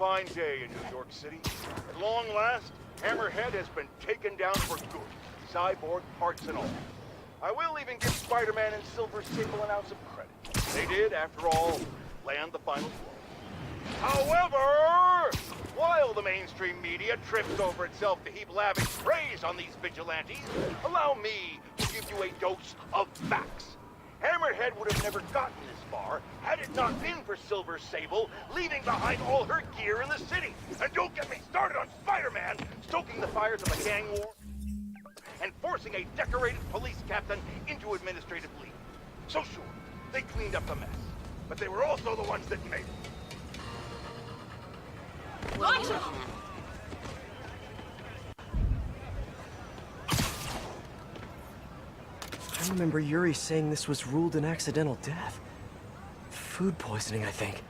fine day in New York City. At long last, Hammerhead has been taken down for good, cyborg parts and all. I will even give Spider-Man and Silver Sable an ounce of credit. They did, after all, land the final blow. However, while the mainstream media trips over itself to heap lavish praise on these vigilantes, allow me to give you a dose of facts. Hammerhead would have never gotten this far had it not been for Silver Sable leaving behind all her gear in the city. And don't get me started on Spider-Man stoking the fires of a gang war and forcing a decorated police captain into administrative leave. So sure, they cleaned up the mess, but they were also the ones that made it. Gotcha! I remember Yuri saying this was ruled an accidental death. Food poisoning, I think.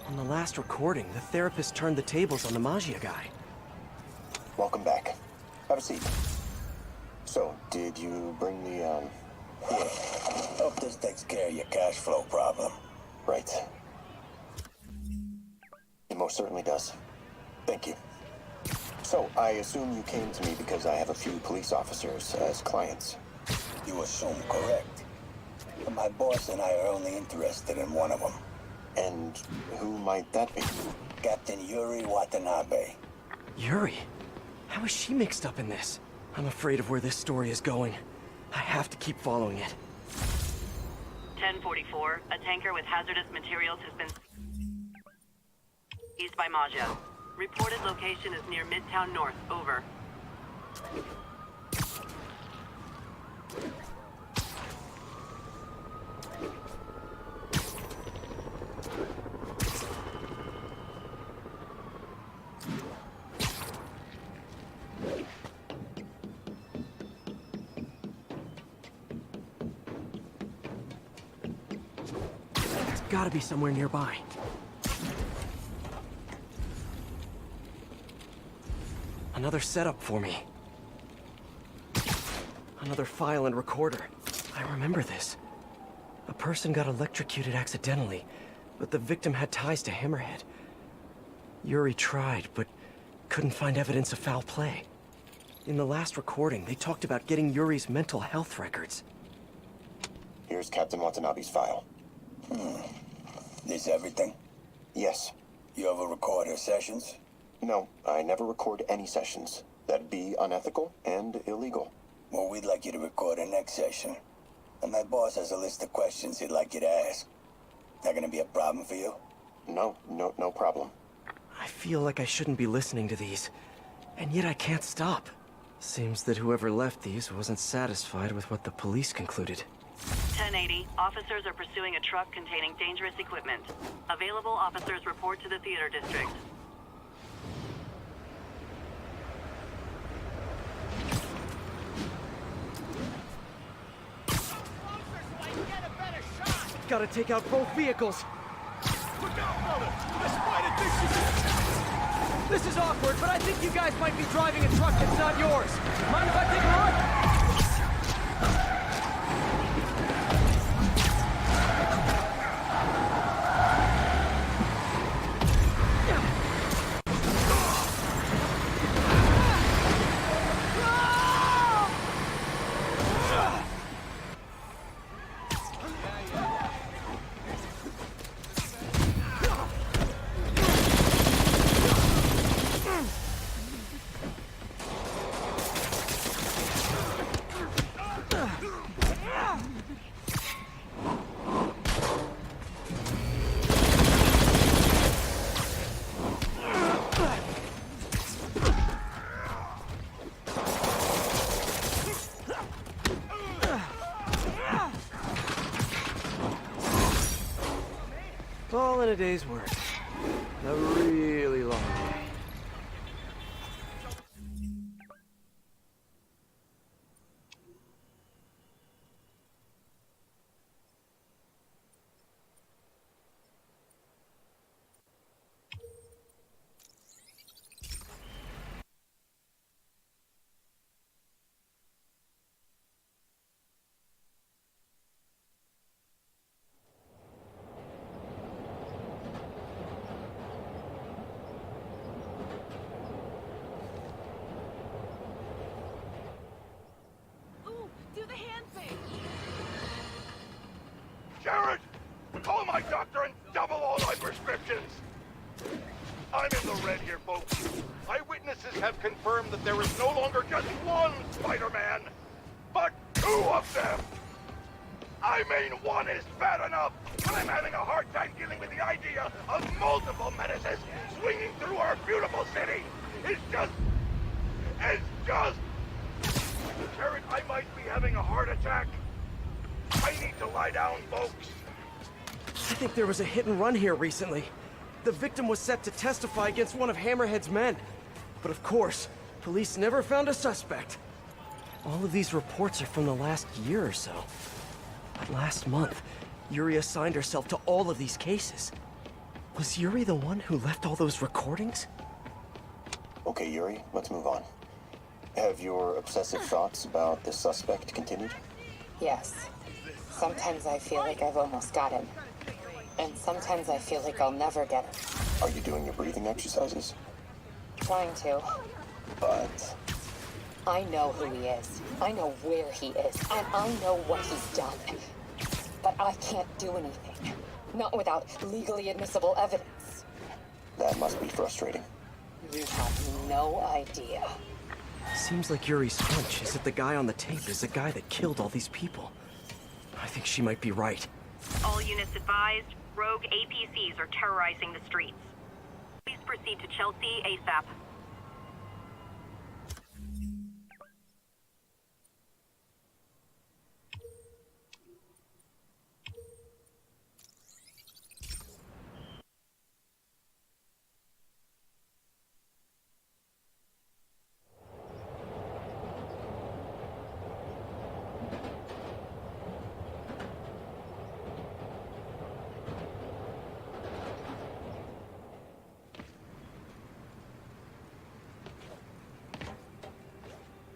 On the last recording, the therapist turned the tables on the Magia guy. Welcome back. Have a seat. So, did you bring the, Here. Hope this takes care of your cash flow problem. Right. It most certainly does. Thank you. So, I assume you came to me because I have a few police officers as clients. You assume correct. But my boss and I are only interested in one of them. And who might that be? Captain Yuri Watanabe. Yuri? How is she mixed up in this? I'm afraid of where this story is going. I have to keep following it. 1044, a tanker with hazardous materials has been seized by Magia. Reported location is near Midtown North. Over. It's gotta be somewhere nearby. Another setup for me. Another file and recorder. I remember this. A person got electrocuted accidentally, but the victim had ties to Hammerhead. Yuri tried, but couldn't find evidence of foul play. In the last recording, they talked about getting Yuri's mental health records. Here's Captain Watanabe's file. This everything? Yes. You ever record her sessions? No, I never record any sessions. That'd be unethical and illegal. Well, we'd like you to record her next session. And my boss has a list of questions he'd like you to ask. That gonna be a problem for you? No problem. I feel like I shouldn't be listening to these, and yet I can't stop. Seems that whoever left these wasn't satisfied with what the police concluded. 1080, officers are pursuing a truck containing dangerous equipment. Available officers report to the theater district. Gotta take out both vehicles. Look out, brother! This might This is awkward, but I think you guys might be driving a truck that's not yours. Mind if I take a look? All in a day's work. A really long day. Hammerhead here, folks. Eyewitnesses have confirmed that there is no longer just one Spider-Man, but two of them. I mean, one is bad enough, but I'm having a hard time dealing with the idea of multiple menaces swinging through our beautiful city. It's just... Jared, I might be having a heart attack. I need to lie down, folks. I think there was a hit and run here recently. The victim was set to testify against one of Hammerhead's men. But of course, police never found a suspect. All of these reports are from the last year or so. But last month, Yuri assigned herself to all of these cases. Was Yuri the one who left all those recordings? Okay, Yuri, let's move on. Have your obsessive thoughts about the suspect continued? Yes. Sometimes I feel like I've almost got him. And sometimes I feel like I'll never get him. Are you doing your breathing exercises? Trying to. But... I know who he is. I know where he is. And I know what he's done. But I can't do anything. Not without legally admissible evidence. that must be frustrating. You have no idea. Seems like Yuri's hunch is that the guy on the tape is the guy that killed all these people. I think she might be right. All units advised, rogue APCs are terrorizing the streets. Please proceed to Chelsea ASAP.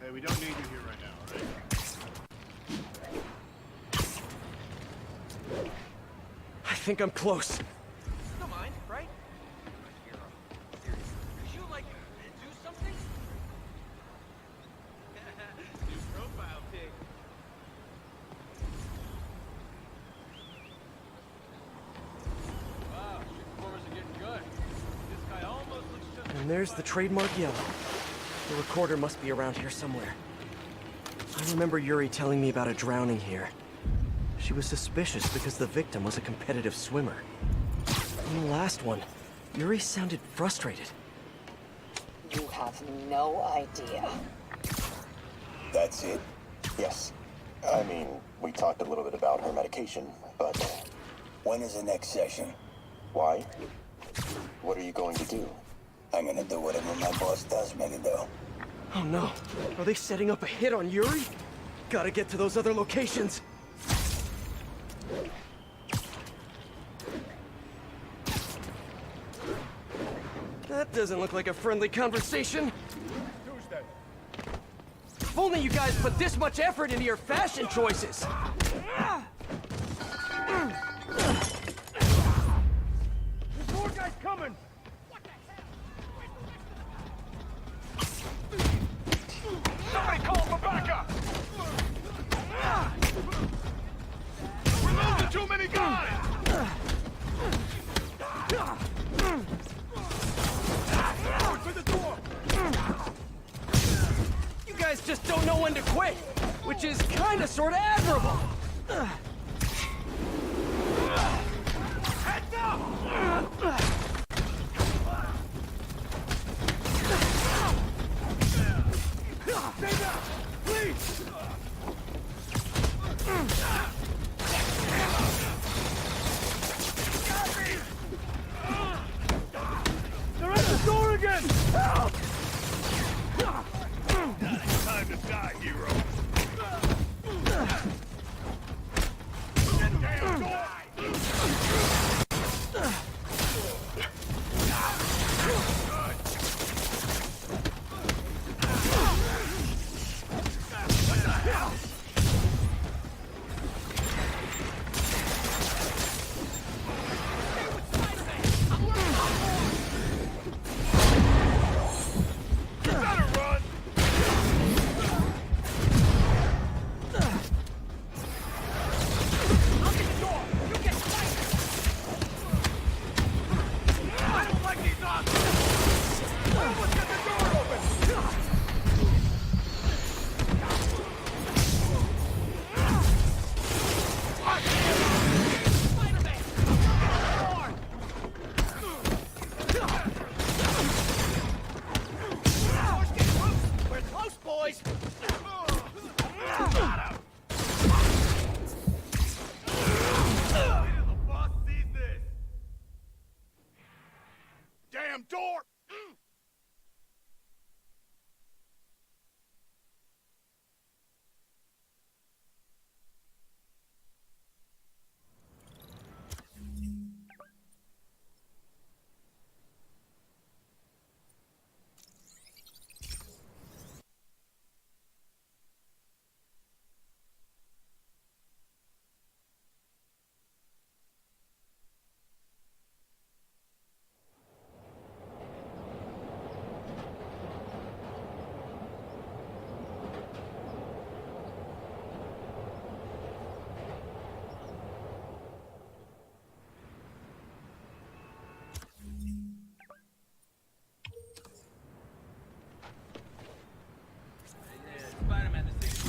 Hey, we don't need you here right now, all right? I think I'm close. Don't mind, right? Could you, like, do something? New profile pic. Wow, shit performers are getting good. This guy almost looks just... And there's the trademark yellow. The recorder must be around here somewhere. I remember Yuri telling me about a drowning here. She was suspicious because the victim was a competitive swimmer. In the last one, Yuri sounded frustrated. You have no idea. That's it? Yes. I mean, we talked a little bit about her medication, but When is the next session? why? What are you going to do? I'm gonna do whatever my boss tells me to do. Oh no, are they setting up a hit on Yuri? Gotta get to those other locations. That doesn't look like a friendly conversation. Tuesday. If only you guys put this much effort into your fashion choices. There's more guys coming! Somebody call for backup! We're losing too many guys! Forward to the door! You guys just don't know when to quit, which is kinda sorta admirable. Heads up! Stay down! Please! They're at the door again! Help! Time to die, hero!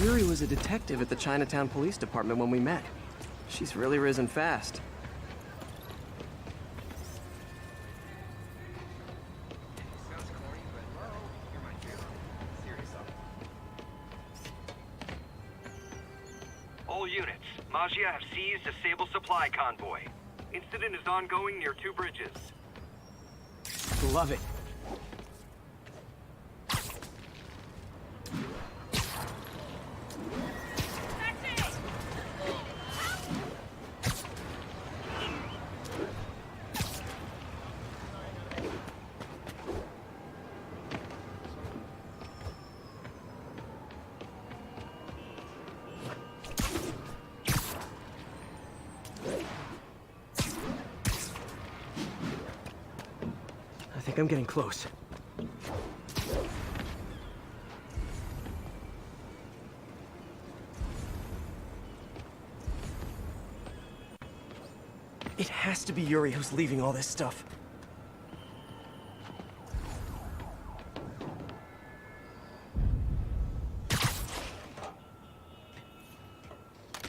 Yuri was a detective at the Chinatown Police Department when we met. She's really risen fast. All units, Maggia have seized a Sable supply convoy. Incident is ongoing near 2 bridges. Love it. I think I'm getting close. It has to be Yuri who's leaving all this stuff.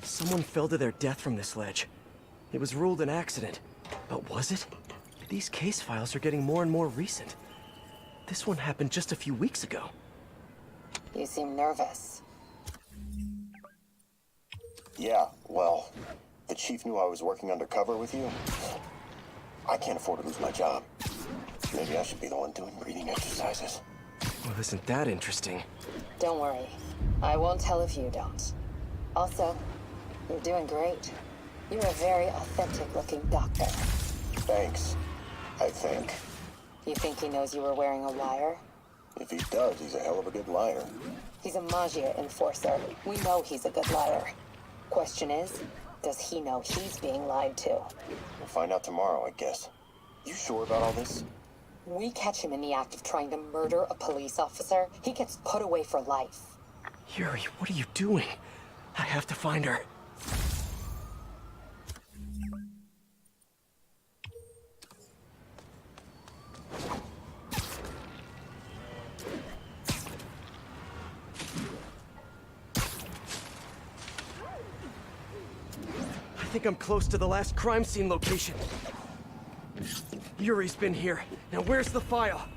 Someone fell to their death from this ledge. It was ruled an accident. But was it? These case files are getting more and more recent. This one happened just a few weeks ago. You seem nervous. Yeah, well, the chief knew I was working undercover with you. I can't afford to lose my job. Maybe I should be the one doing breathing exercises. Well, isn't that interesting? Don't worry. I won't tell if you don't. Also, you're doing great. You're a very authentic-looking doctor. Thanks, I think. You think he knows you were wearing a wire? If he does, he's a hell of a good liar. He's a Maggia enforcer. We know he's a good liar. Question is, does he know he's being lied to? We'll find out tomorrow, I guess. You sure about all this? We catch him in the act of trying to murder a police officer, he gets put away for life. Yuri, what are you doing? I have to find her. I think I'm close to the last crime scene location. Yuri's been here. Now where's the file?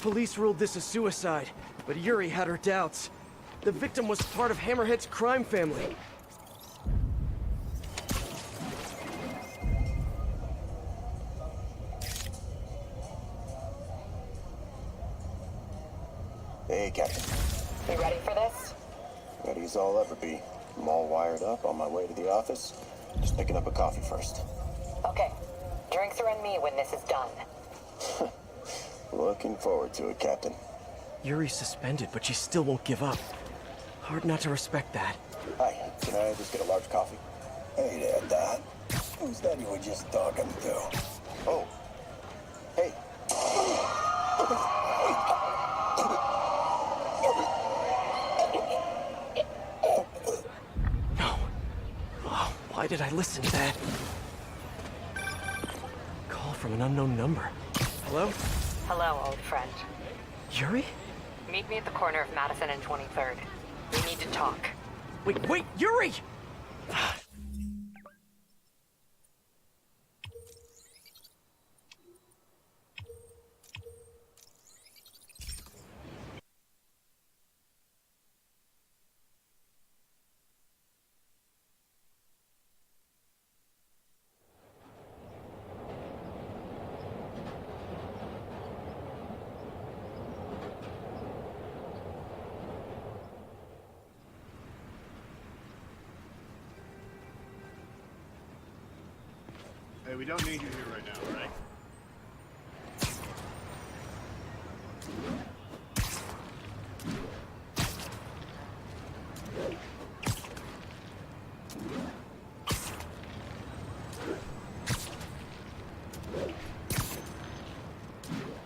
Police ruled this a suicide, but Yuri had her doubts. The victim was part of Hammerhead's crime family. Hey, Captain. You ready for this? Ready as I'll ever be. I'm all wired up on my way to the office. Just picking up a coffee first. Okay. Drinks are on me when this is done. Looking forward to it, Captain. Yuri's suspended, but she still won't give up. Hard not to respect that. Hi, can I just get a large coffee? Hey there, Dad. Who's that you were just talking to? Oh. Hey. No. Oh, why did I listen to that? Call from an unknown number. Hello? Hello, old friend. Yuri? Meet me at the corner of Madison and 23rd. We need to talk. Wait, Yuri! Hey, we don't need you here right now, right?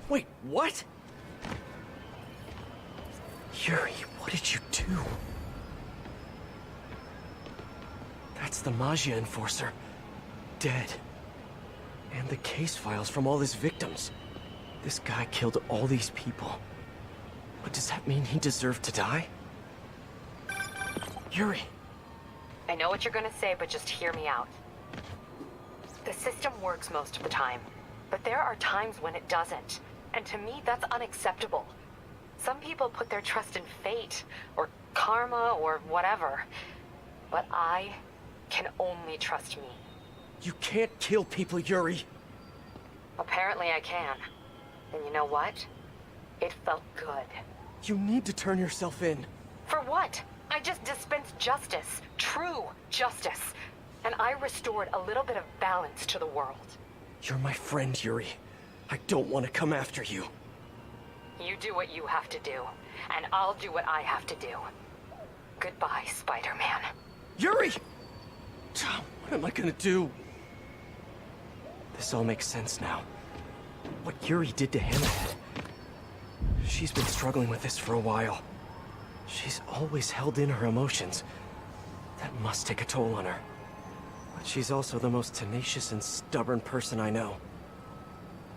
Wait, what? Yuri, what did you do? That's the Maggia enforcer. Dead. And the case files from all his victims. This guy killed all these people. But does that mean he deserved to die? Yuri! I know what you're gonna say, but just hear me out. The system works most of the time, but there are times when it doesn't. And to me, that's unacceptable. Some people put their trust in fate, or karma, or whatever. But I can only trust me. You can't kill people, Yuri! Apparently I can. And you know what? It felt good. You need to turn yourself in. For what? I just dispensed justice. True justice. And I restored a little bit of balance to the world. You're my friend, Yuri. I don't want to come after you. You do what you have to do, and I'll do what I have to do. Goodbye, Spider-Man. Yuri! What am I gonna do? This all makes sense now. What Yuri did to Hammerhead. She's been struggling with this for a while. She's always held in her emotions. That must take a toll on her. But she's also the most tenacious and stubborn person I know.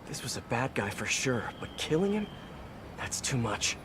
This was a bad guy for sure, but killing him? That's too much.